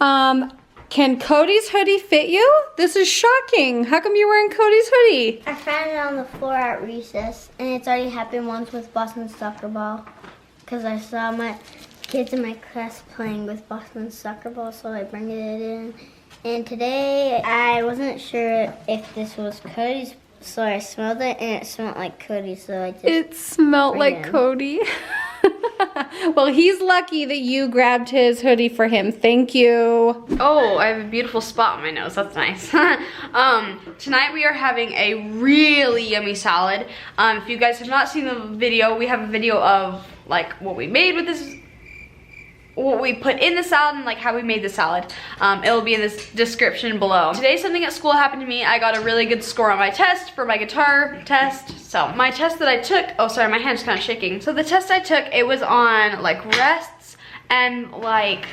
Can Cody's hoodie fit you? This is shocking. How come you're wearing Cody's hoodie? I found it on the floor at recess, and it's already happened once with Boston soccer ball. Because I saw my kids in my class playing with Boston soccer ball, so I bring it in. And today, I wasn't sure if this was Cody's, so I smelled it, and it smelled like Cody, so I just... It smelled like Cody. Well, he's lucky that you grabbed his hoodie for him. Thank you. Oh, I have a beautiful spot on my nose. That's nice. Tonight we are having a really yummy salad. If you guys have not seen the video, we have a video of like what we made with this, what we put in the salad, and like how we made the salad. It will be in this description below. Today something at school happened to me. I got a really good score on my test for my guitar test. So my test that I took, oh sorry, my hand's kind of shaking. So the test I took, it was on like rests and like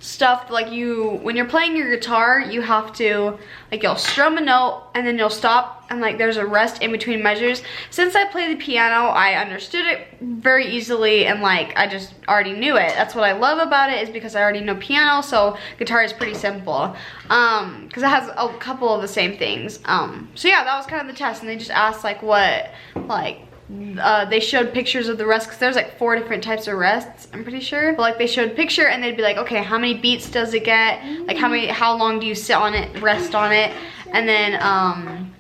stuff like when you're playing your guitar, you have to, like, you'll strum a note and then you'll stop and like there's a rest in between measures. Since I play the piano, I understood it very easily and like I just already knew it. That's what I love about it, is because I already know piano, so guitar is pretty simple. Because it has a couple of the same things. So yeah, that was kind of the test, and they just asked like what, like, they showed pictures of the rest, because there's like 4 different types of rests, I'm pretty sure. But like they showed picture and they'd be like, okay, how many beats does it get? Like how long do you sit on it, rest on it? And then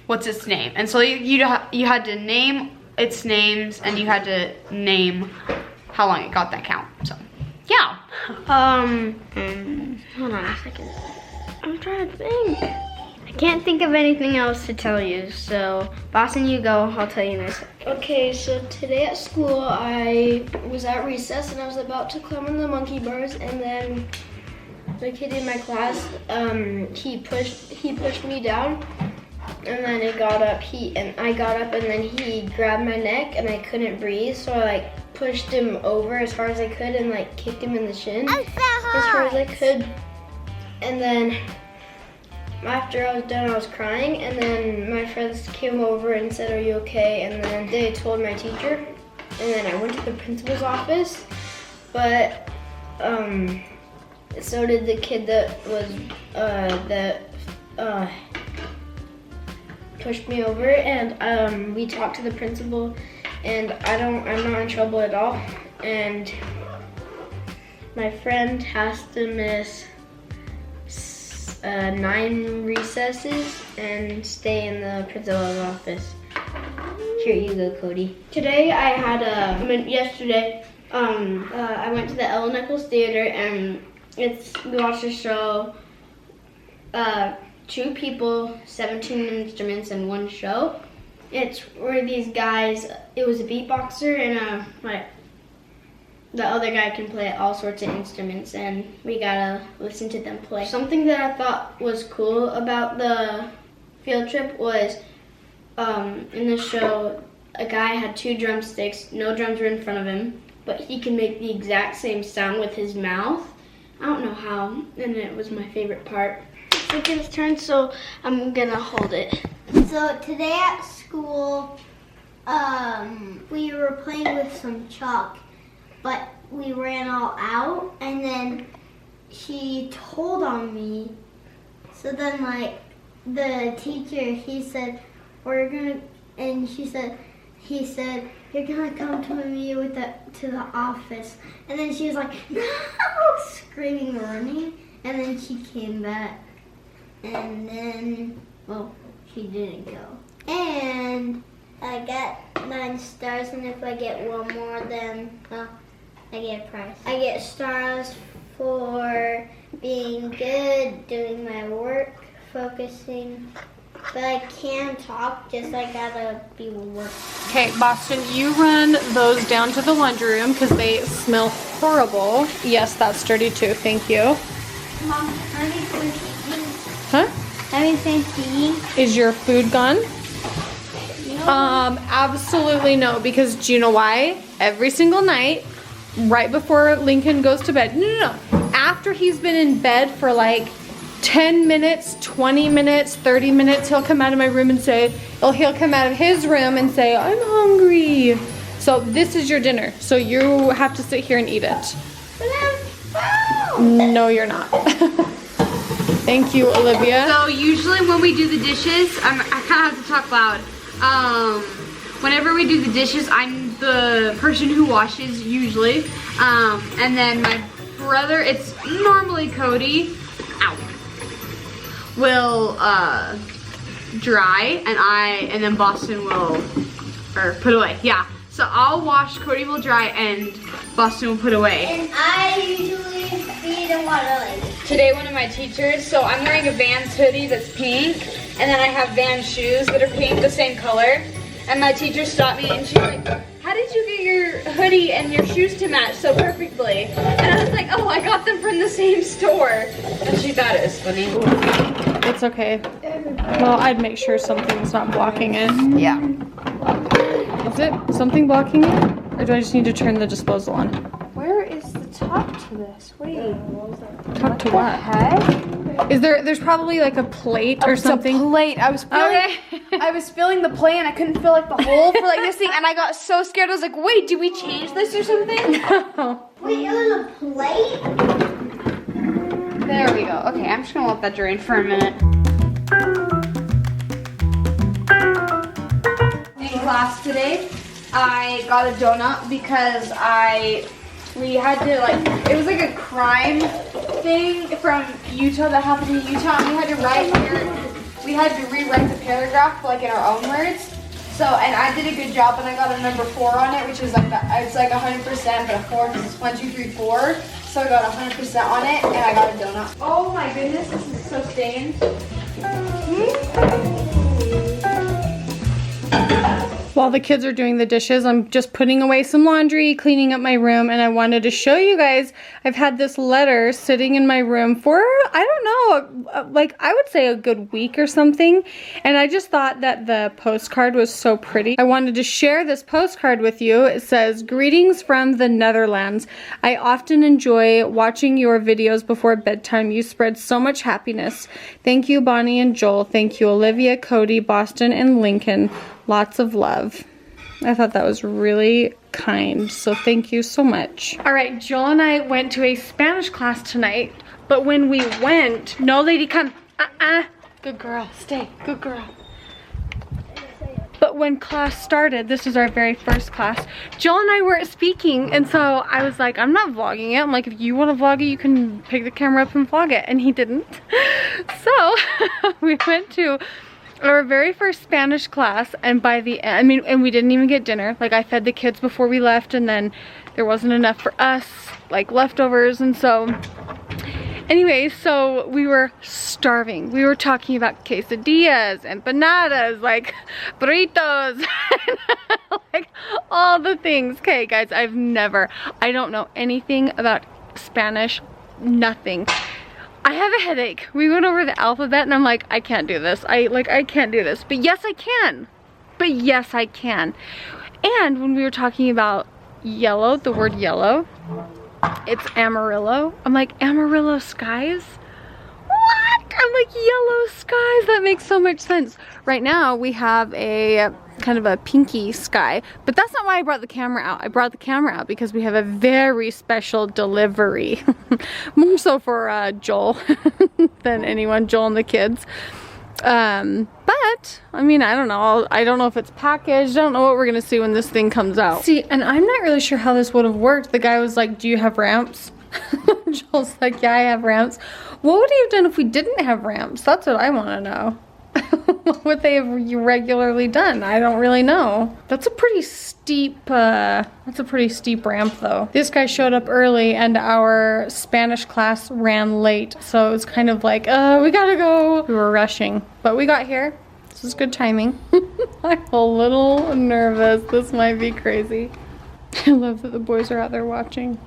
what's its name? And so you had to name its names, and you had to name how long it got that count. So yeah. hold on a second. I'm trying to think. I can't think of anything else to tell you, so Boston, you go. I'll tell you in a sec. Okay, so today at school I was at recess and I was about to climb on the monkey bars, and then the kid in my class, he pushed me down, and then it got up. I got up, and then he grabbed my neck, and I couldn't breathe, so I like pushed him over as far as I could and like kicked him in the shin as far as I could, and then after I was done, I was crying, and then my friends came over and said, "Are you okay?" And then they told my teacher, and then I went to the principal's office, but so did the kid that was pushed me over, and we talked to the principal, and I'm not in trouble at all, and my friend has to miss 9 recesses and stay in the principal's office. Here you go, Cody. Today I had yesterday, I went to the Ellen Nichols Theater, and we watched a show, 2 people, 17 instruments in one show. It's where these guys, it was a beatboxer and the other guy can play all sorts of instruments, and we gotta listen to them play. Something that I thought was cool about the field trip was, in the show, a guy had 2 drumsticks, no drums were in front of him, but he can make the exact same sound with his mouth. I don't know how, and it was my favorite part. It's Lincoln's turn, so I'm gonna hold it. So today at school, we were playing with some chalk, but we ran all out, and then she told on me. So then like the teacher, he said, he said, "You're gonna come to me to the office." And then she was like, "No!" screaming, running, and then she came back, and then, well, she didn't go. And I got 9 stars, and if I get 1 more, then, well, I get a prize. I get stars for being good, doing my work, focusing, but I can talk, just I gotta be working. Okay, Boston, you run those down to the laundry room because they smell horrible. Yes, that's dirty too, thank you. Mom, have you finished eating? Huh? Have you finished eating? Is your food gone? No. Absolutely no, because do you know why? Every single night, right before Lincoln goes to bed, no, after he's been in bed for like 10 minutes, 20 minutes, 30 minutes, he'll come out of my room and say, he'll come out of his room and say, "I'm hungry." So this is your dinner, so you have to sit here and eat it. But I'm full. No, you're not. Thank you, Olivia. So usually when we do the dishes, I kind of have to talk loud. Whenever we do the dishes, I'm the person who washes usually. And then my brother, it's normally Cody, will dry, and then Boston will, or put away, yeah. So I'll wash, Cody will dry, and Boston will put away. And I usually feed a water lady. Today one of my teachers, so I'm wearing a Vans hoodie that's pink, and then I have Vans shoes that are pink, the same color. And my teacher stopped me and she's like, how did you get your hoodie and your shoes to match so perfectly? And I was like, oh, I got them from the same store. And she thought it was funny. It's okay. Well, I'd make sure something's not blocking it. Yeah. Is it something blocking it? Or do I just need to turn the disposal on? Where is the top to this? Wait. Top to what? Heck? Is there's probably like a plate or something? It's a plate. I was feeling, I was feeling the plate and I couldn't feel like the hole for like this thing, and I got so scared. I was like, wait, did we change this or something? Wait, it was a plate? There we go. Okay, I'm just gonna let that drain for a minute. In class today, I got a donut because we had to it was like a crime thing from Utah that happened in Utah, and we had to rewrite the paragraph like in our own words. So, and I did a good job, and I got a number 4 on it, which is like it's like 100%, but a 4 because it's 1, 2, 3, 4. So I got 100% on it, and I got a donut. Oh my goodness, this is so stained. While the kids are doing the dishes, I'm just putting away some laundry, cleaning up my room, and I wanted to show you guys, I've had this letter sitting in my room for, I don't know, like I would say a good week or something, and I just thought that the postcard was so pretty. I wanted to share this postcard with you. It says, "Greetings from the Netherlands. I often enjoy watching your videos before bedtime. You spread so much happiness. Thank you, Bonnie and Joel. Thank you, Olivia, Cody, Boston, and Lincoln. Lots of love." I thought that was really kind, so thank you so much. All right, Joel and I went to a Spanish class tonight, but when we went, no lady, come, good girl, stay, good girl. But when class started, this was our very first class, Joel and I weren't speaking, and so I was like, I'm not vlogging it. I'm like, if you want to vlog it, you can pick the camera up and vlog it, and he didn't. So we went to our very first Spanish class, and by the end, and we didn't even get dinner. Like, I fed the kids before we left, and then there wasn't enough for us, like leftovers, and so anyway, so we were starving. We were talking about quesadillas, empanadas, like burritos, like all the things. Okay, guys, I don't know anything about Spanish, nothing. I have a headache. We went over the alphabet and I'm like, I can't do this. I can't do this. But yes, I can. And when we were talking about yellow, the word yellow, it's Amarillo. I'm like, Amarillo skies? What? I'm like, yellow skies. That makes so much sense. Right now we have a kind of a pinky sky, but that's not why I brought the camera out. I brought the camera out because we have a very special delivery. More so for Joel than anyone, Joel and the kids. But I mean, I don't know. I don't know if it's packaged. I don't know what we're gonna see when this thing comes out. See, and I'm not really sure how this would have worked. The guy was like, do you have ramps? Joel's like, yeah, I have ramps. What would he have done if we didn't have ramps? That's what I want to know. What would they have regularly done? I don't really know. That's a pretty steep ramp though. This guy showed up early and our Spanish class ran late, so it was kind of like, we gotta go. We were rushing, but we got here. This is good timing. I'm a little nervous. This might be crazy. I love that the boys are out there watching.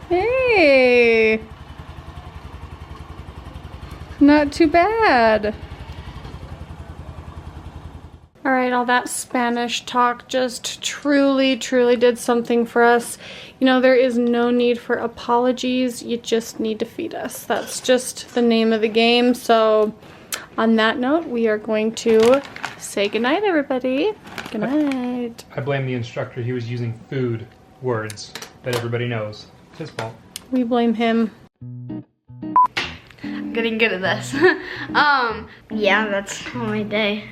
Hey, not too bad. All right, all that Spanish talk just truly did something for us. You know, there is no need for apologies. You just need to feed us. That's just the name of the game. So on that note, we are going to Say goodnight, everybody. Good night. I blame the instructor. He was using food words that everybody knows. It's his fault. We blame him. I'm getting good at this. Yeah, that's my day.